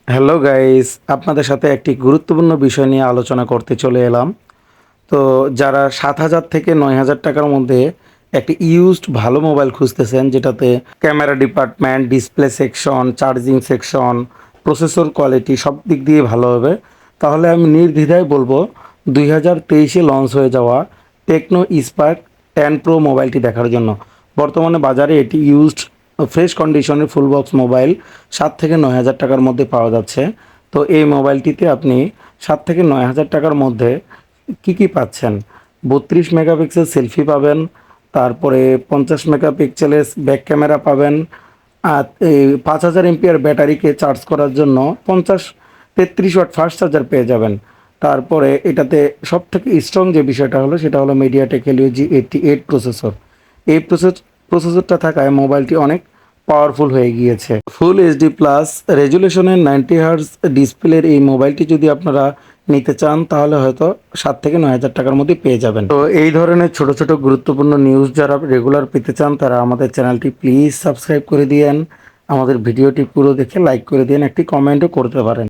Hello guys, আপনাদের সাথে একটি গুরুত্বপূর্ণ বিষয় নিয়ে আলোচনা করতে চলে এলাম। তো যারা ৭,০০০ থেকে ৯,০০০ টাকার মধ্যে একটি ইউজড ভালো মোবাইল খুঁজতেছেন, যেটাতে camera department, display section, charging section, processor quality সব দিক দিয়ে ভালো হবে, তাহলে আমি নির্দ্বিধায় বলবো 2023-এ লঞ্চ হয়ে যাওয়া টেকনো স্পার্ক 10 প্রো মোবাইলটি দেখার জন্য। বর্তমানে বাজারে এটি ইউজড ফ্রেশ কন্ডিশনের ফুল বক্স মোবাইল ৭ থেকে ৯ হাজার টাকার মধ্যে পাওয়া যাচ্ছে। তো এই মোবাইলটিতে আপনি ৭ থেকে ৯ হাজার টাকার মধ্যে কি পাচ্ছেন? 32 মেগাপিক্সেল সেলফি পাবেন, তারপরে 50 মেগাপিক্সেলের ব্যাক ক্যামেরা পাবেন, আর এই 5,000 এমপিআর ব্যাটারিকে চার্জ করার জন্য 33 ওয়াট ফাস্ট চার্জার পেয়ে যাবেন। তারপরে এটাতে সবথেকে স্ট্রং যে বিষয়টা হলো সেটা হলো মিডিয়াটেক হেলিও G88 প্রসেসর। এই প্রসেসরটা থাকায় মোবাইলটি অনেক পাওয়ারফুল হয়ে গিয়েছে। ফুল এইচডি প্লাস রেজুলেশনের 90 হার্জ ডিসপ্লের এই মোবাইলটি যদি আপনারা নিতে চান, তাহলে হয়তো 7 থেকে 9 হাজার টাকার মধ্যে পেয়ে যাবেন। তো এই ধরনের ছোট ছোট গুরুত্বপূর্ণ নিউজ যারা রেগুলার পেতে চান, তারা আমাদের চ্যানেলটি প্লিজ সাবস্ক্রাইব করে দিয়েন। আমাদের ভিডিওটি পুরো দেখে লাইক করে দিন, একটি কমেন্টও করতে পারেন।